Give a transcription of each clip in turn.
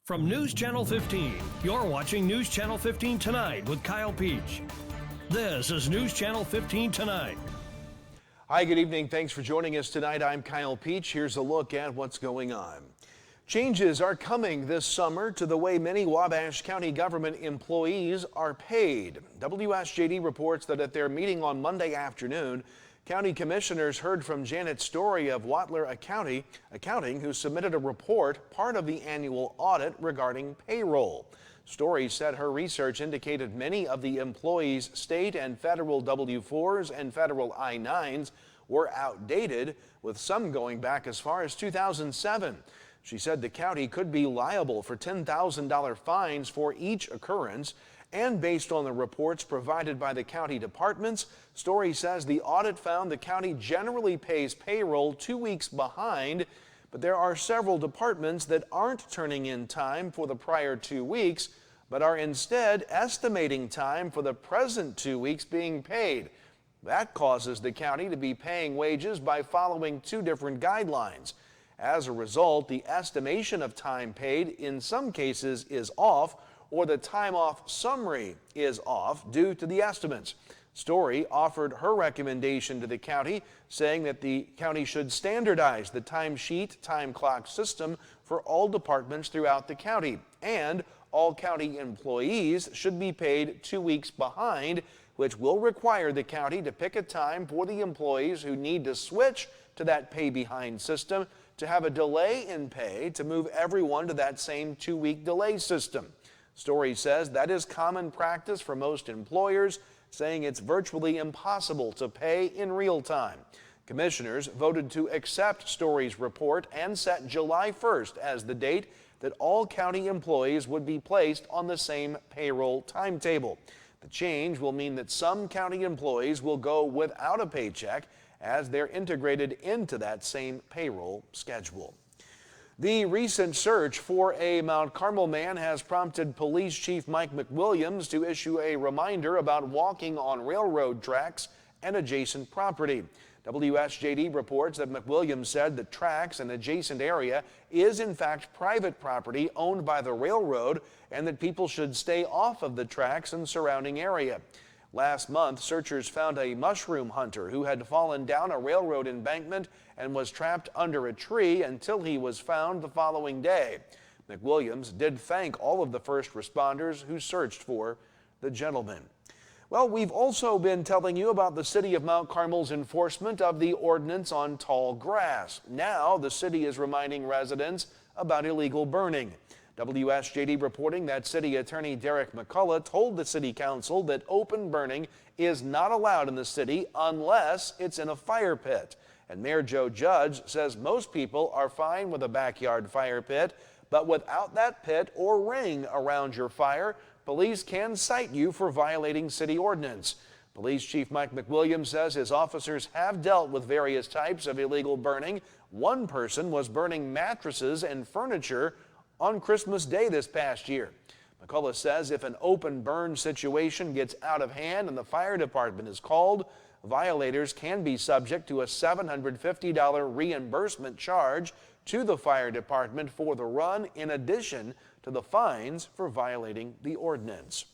From News Channel 15, you're watching News Channel 15 Tonight with Kyle Peach. This is News Channel 15 Tonight. Hi, good evening. Thanks for joining us tonight. I'm Kyle Peach. Here's a look at what's going on. Changes are coming this summer to the way many Wabash County government employees are paid. WSJD reports that at their meeting on Monday afternoon, County commissioners heard from Janet Story of Watler Accounting, who submitted a report, part of the annual audit regarding payroll. Story said her research indicated many of the employees' state and federal W-4s and federal I-9s were outdated, with some going back as far as 2007. She said the county could be liable for $10,000 fines for each occurrence. And based on the reports provided by the county departments, Story says the audit found the county generally pays payroll 2 weeks behind, but there are several departments that aren't turning in time for the prior 2 weeks, but are instead estimating time for the present 2 weeks being paid. That causes the county to be paying wages by following two different guidelines. As a result, the estimation of time paid in some cases is off, or the time off summary is off due to the estimates. Story offered her recommendation to the county, saying that the county should standardize the timesheet time clock system for all departments throughout the county, and all county employees should be paid 2 weeks behind, which will require the county to pick a time for the employees who need to switch to that pay behind system to have a delay in pay to move everyone to that same 2-week delay system. Story says that is common practice for most employers, saying it's virtually impossible to pay in real time. Commissioners voted to accept Story's report and set July 1st as the date that all county employees would be placed on the same payroll timetable. The change will mean that some county employees will go without a paycheck as they're integrated into that same payroll schedule. The recent search for a Mount Carmel man has prompted Police Chief Mike McWilliams to issue a reminder about walking on railroad tracks and adjacent property. WSJD reports that McWilliams said the tracks and adjacent area is in fact private property owned by the railroad and that people should stay off of the tracks and surrounding area. Last month, searchers found a mushroom hunter who had fallen down a railroad embankment and was trapped under a tree until he was found the following day. McWilliams did thank all of the first responders who searched for the gentleman. Well, we've also been telling you about the city of Mount Carmel's enforcement of the ordinance on tall grass. Now, the city is reminding residents about illegal burning. WSJD reporting that City Attorney Derek McCullough told the City Council that open burning is not allowed in the city unless it's in a fire pit. And Mayor Joe Judge says most people are fine with a backyard fire pit, but without that pit or ring around your fire, police can cite you for violating city ordinance. Police Chief Mike McWilliams says his officers have dealt with various types of illegal burning. One person was burning mattresses and furniture on Christmas Day this past year. McCullough says if an open burn situation gets out of hand and the fire department is called, violators can be subject to a $750 reimbursement charge to the fire department for the run, in addition to the fines for violating the ordinance.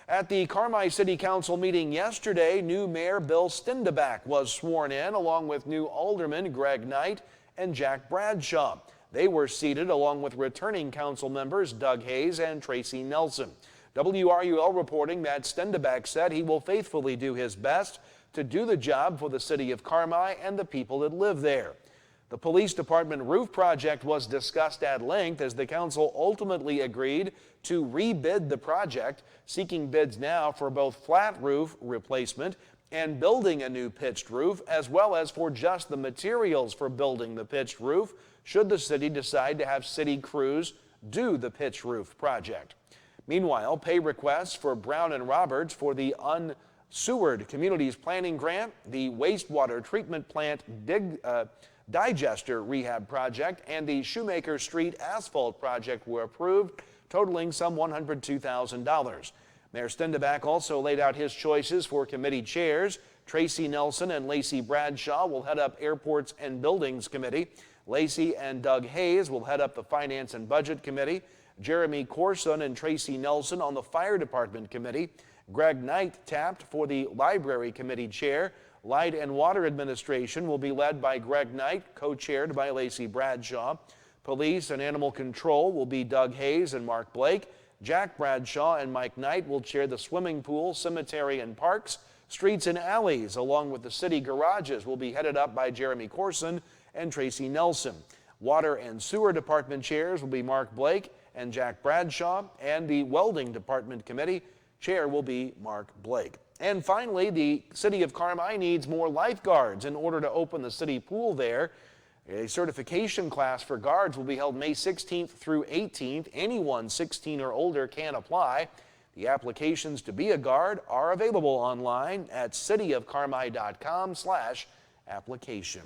At the Carmi City Council meeting yesterday, new Mayor Bill Stindabak was sworn in, along with new Alderman Greg Knight and Jack Bradshaw. They were seated along with returning council members Doug Hayes and Tracy Nelson. WRUL reporting that Stendabak said he will faithfully do his best to do the job for the city of Carmi and the people that live there. The police department roof project was discussed at length as the council ultimately agreed to rebid the project, seeking bids now for both flat roof replacement and building a new pitched roof, as well as for just the materials for building the pitched roof, should the city decide to have city crews do the pitched roof project. Meanwhile, pay requests for Brown and Roberts for the Unsewered Communities Planning Grant, the wastewater treatment plant digester rehab project, and the Shoemaker Street asphalt project were approved, totaling some $102,000. Mayor Stendabak also laid out his choices for committee chairs. Tracy Nelson and Lacey Bradshaw will head up Airports and Buildings Committee. Lacey and Doug Hayes will head up the Finance and Budget Committee. Jeremy Corson and Tracy Nelson on the Fire Department Committee. Greg Knight tapped for the Library Committee chair. Light and Water Administration will be led by Greg Knight, co-chaired by Lacey Bradshaw. Police and Animal Control will be Doug Hayes and Mark Blake. Jack Bradshaw and Mike Knight will chair the Swimming Pool, Cemetery and Parks. Streets and Alleys, along with the city garages, will be headed up by Jeremy Corson and Tracy Nelson. Water and Sewer Department chairs will be Mark Blake and Jack Bradshaw, and the Welding Department Committee chair will be Mark Blake. And finally, the city of Carmi needs more lifeguards in order to open the city pool there. A certification class for guards will be held May 16th through 18th. Anyone 16 or older can apply. The applications to be a guard are available online at cityofcarmi.com/application.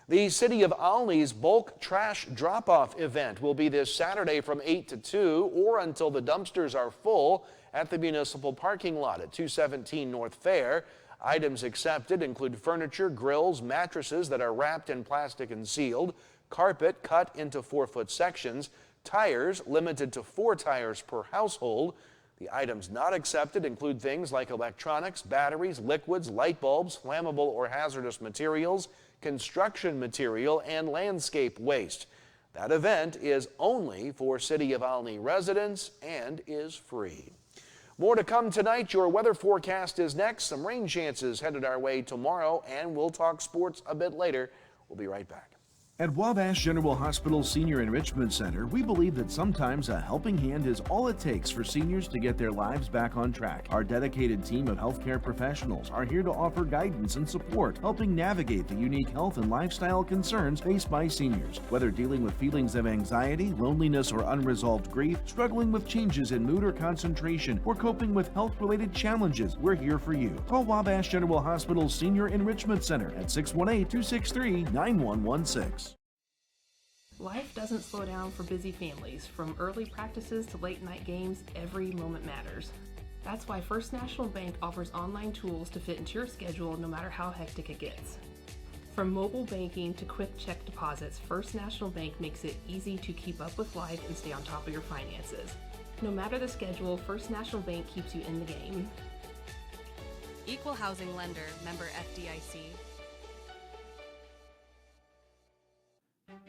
The City of Olney's bulk trash drop-off event will be this Saturday from 8 to 2 or until the dumpsters are full at the municipal parking lot at 217 North Fair. Items accepted include furniture, grills, mattresses that are wrapped in plastic and sealed, carpet cut into 4-foot sections, tires limited to 4 tires per household. The items not accepted include things like electronics, batteries, liquids, light bulbs, flammable or hazardous materials, construction material, and landscape waste. That event is only for City of Olney residents and is free. More to come tonight. Your weather forecast is next. Some rain chances headed our way tomorrow, and we'll talk sports a bit later. We'll be right back. At Wabash General Hospital Senior Enrichment Center, we believe that sometimes a helping hand is all it takes for seniors to get their lives back on track. Our dedicated team of healthcare professionals are here to offer guidance and support, helping navigate the unique health and lifestyle concerns faced by seniors. Whether dealing with feelings of anxiety, loneliness, or unresolved grief, struggling with changes in mood or concentration, or coping with health-related challenges, we're here for you. Call Wabash General Hospital Senior Enrichment Center at 618-263-9116. Life doesn't slow down for busy families. From early practices to late night games, every moment matters. That's why First National Bank offers online tools to fit into your schedule no matter how hectic it gets. From mobile banking to quick check deposits, First National Bank makes it easy to keep up with life and stay on top of your finances. No matter the schedule, First National Bank keeps you in the game. Equal housing lender, member FDIC.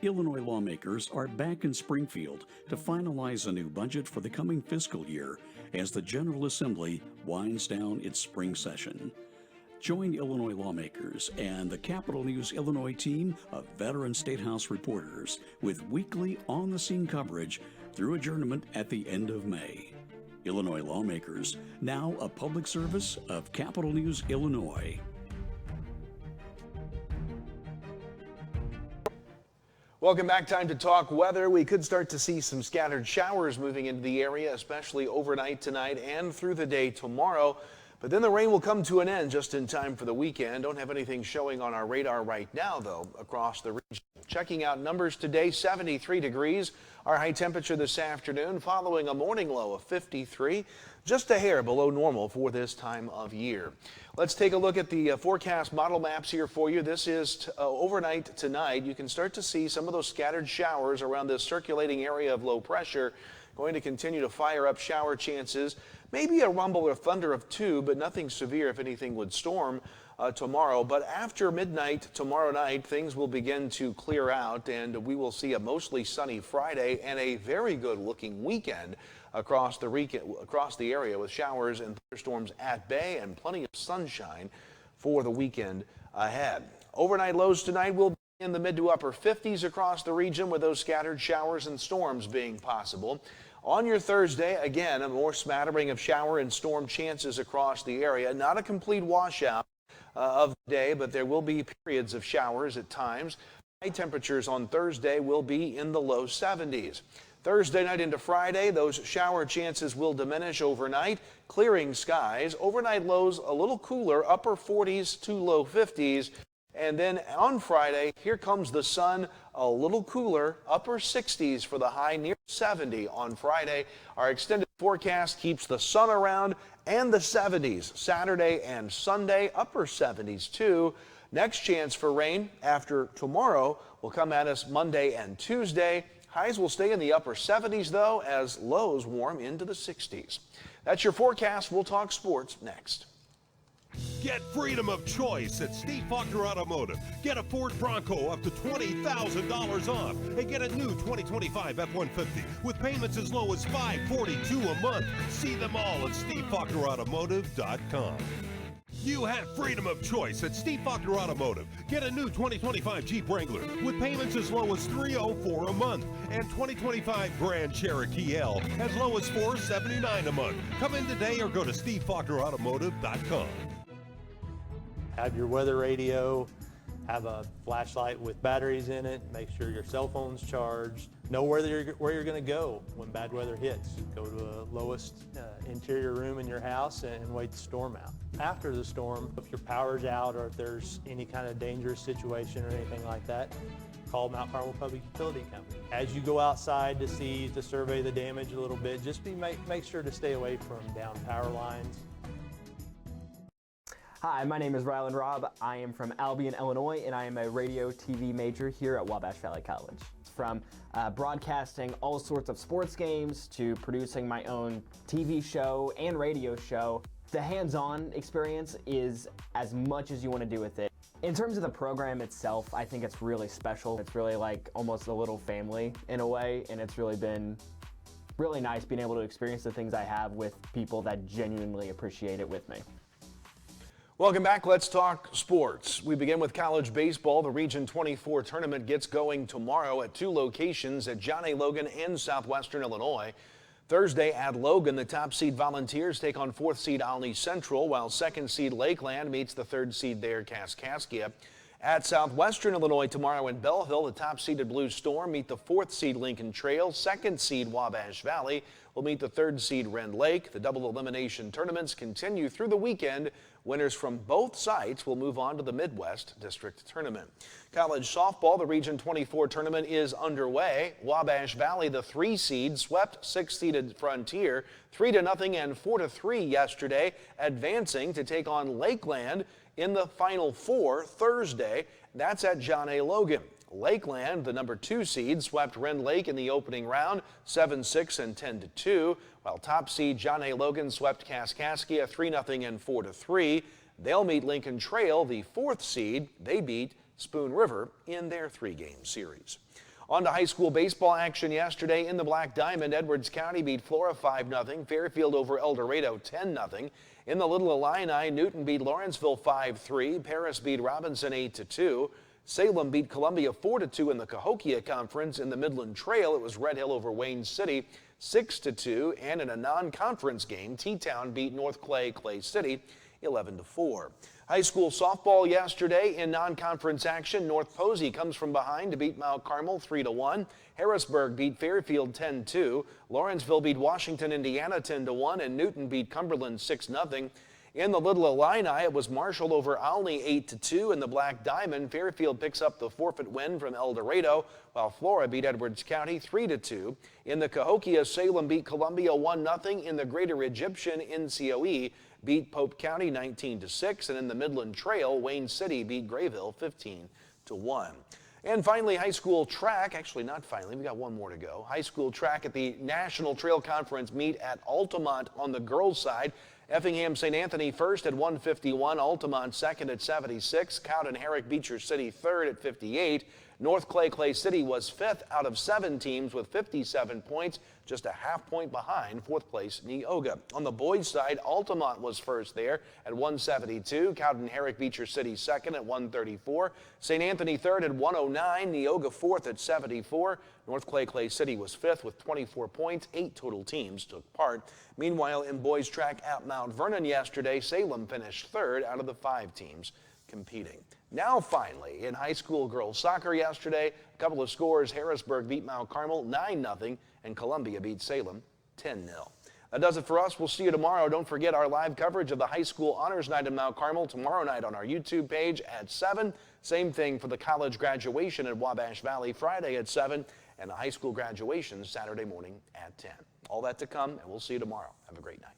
Illinois lawmakers are back in Springfield to finalize a new budget for the coming fiscal year as the General Assembly winds down its spring session. Join Illinois lawmakers and the Capital News Illinois team of veteran State House reporters with weekly on-the-scene coverage through adjournment at the end of May. Illinois lawmakers, now a public service of Capital News Illinois. Welcome back. Time to talk weather. We could start to see some scattered showers moving into the area, especially overnight tonight and through the day tomorrow. But then the rain will come to an end just in time for the weekend. Don't have anything showing on our radar right now, though, across the region. Checking out numbers today, 73 degrees. Our high temperature this afternoon following a morning low of 53, just a hair below normal for this time of year. Let's take a look at the forecast model maps here for you. This is overnight tonight. You can start to see some of those scattered showers around this circulating area of low pressure. Going to continue to fire up shower chances. Maybe a rumble or thunder of 2, but nothing severe if anything would storm tomorrow. But after midnight tomorrow night, things will begin to clear out, and we will see a mostly sunny Friday and a very good looking weekend across the area with showers and thunderstorms at bay and plenty of sunshine for the weekend ahead. Overnight lows tonight will be in the mid to upper 50s across the region, with those scattered showers and storms being possible. On your Thursday, again, a more smattering of shower and storm chances across the area. Not a complete washout of the day, but there will be periods of showers at times. High temperatures on Thursday will be in the low 70s. Thursday night into Friday, those shower chances will diminish overnight, clearing skies. Overnight lows a little cooler, upper 40s to low 50s. And then on Friday, here comes the sun, a little cooler, upper 60s for the high, near 70 on Friday. Our extended forecast keeps the sun around and the 70s Saturday and Sunday, upper 70s too. Next chance for rain after tomorrow will come at us Monday and Tuesday. Highs will stay in the upper 70s, though, as lows warm into the 60s. That's your forecast. We'll talk sports next. Get freedom of choice at Steve Faulkner Automotive. Get a Ford Bronco up to $20,000 off and get a new 2025 F-150 with payments as low as $542 a month. See them all at SteveFaulknerAutomotive.com. You have freedom of choice at Steve Faulkner Automotive. Get a new 2025 Jeep Wrangler with payments as low as $304 a month and 2025 Grand Cherokee L as low as $479 a month. Come in today or go to SteveFaulknerAutomotive.com. Have your weather radio, have a flashlight with batteries in it, make sure your cell phone's charged, know where you're going to go when bad weather hits. Go to the lowest interior room in your house and wait the storm out. After the storm, if your power's out or if there's any kind of dangerous situation or anything like that, call Mount Carmel Public Utility Company. As you go outside to survey the damage a little bit, just make sure to stay away from down power lines. Hi, my name is Rylan Robb. I am from Albion, Illinois, and I am a radio TV major here at Wabash Valley College. From broadcasting all sorts of sports games to producing my own TV show and radio show, the hands-on experience is as much as you want to do with it. In terms of the program itself, I think it's really special. It's really like almost a little family in a way, and it's really been really nice being able to experience the things I have with people that genuinely appreciate it with me. Welcome back. Let's talk sports. We begin with college baseball. The Region 24 tournament gets going tomorrow at two locations at John A. Logan and Southwestern Illinois. Thursday at Logan, the top seed Volunteers take on fourth seed Olney Central, while second seed Lakeland meets the third seed there, Kaskaskia. At Southwestern Illinois tomorrow in Belleville, the top seeded Blue Storm meet the fourth seed Lincoln Trail. Second seed Wabash Valley will meet the third seed Rend Lake. The double elimination tournaments continue through the weekend. Winners from both sites will move on to the Midwest District Tournament. College softball, the Region 24 tournament is underway. Wabash Valley, the 3 seed, swept 6-seeded Frontier 3-0 and 4-3 yesterday, advancing to take on Lakeland in the Final Four Thursday. That's at John A. Logan. Lakeland, the number 2 seed, swept Rend Lake in the opening round 7-6 and 10-2, while top seed John A. Logan swept Kaskaskia 3-0 and 4-3. They'll meet Lincoln Trail, the 4th seed. They beat Spoon River in their 3-game series. On to high school baseball action yesterday in the Black Diamond. Edwards County beat Flora 5-0. Fairfield over El Dorado 10-0. In the Little Illini, Newton beat Lawrenceville 5-3. Paris beat Robinson 8-2. Salem beat Columbia 4-2 in the Cahokia Conference. In the Midland Trail, it was Red Hill over Wayne City 6-2. And in a non-conference game, T-Town beat North Clay City 11-4. High school softball yesterday in non-conference action. North Posey comes from behind to beat Mount Carmel 3-1. Harrisburg beat Fairfield 10-2. Lawrenceville beat Washington, Indiana 10-1, and Newton beat Cumberland 6-0. In the Little Illini, it was Marshall over Olney 8-2. In the Black Diamond, Fairfield picks up the forfeit win from El Dorado, while Flora beat Edwards County 3-2. In the Cahokia, Salem beat Columbia 1-0. In the Greater Egyptian, NCOE beat Pope County 19-6. And in the Midland Trail, Wayne City beat Grayville 15-1. And finally, high school track. Actually, not finally. We got one more to go. High school track at the National Trail Conference meet at Altamont on the girls' side. Effingham St. Anthony first at 151, Altamont second at 76, Cowden Herrick Beecher City third at 58. North Clay City was fifth out of 7 teams with 57 points, just a half point behind fourth place Neoga. On the boys' side, Altamont was first there at 172, Cowden Herrick Beecher City second at 134, St. Anthony third at 109, Neoga fourth at 74. North Clay City was fifth with 24 points. 8 total teams took part. Meanwhile, in boys track at Mount Vernon yesterday, Salem finished third out of the 5 teams competing. Now finally, in high school girls soccer yesterday, a couple of scores. Harrisburg beat Mount Carmel 9-0 and Columbia beat Salem 10-0. That does it for us. We'll see you tomorrow. Don't forget our live coverage of the high school honors night in Mount Carmel tomorrow night on our YouTube page at 7. Same thing for the college graduation at Wabash Valley Friday at 7 and the high school graduation Saturday morning at 10. All that to come, and we'll see you tomorrow. Have a great night.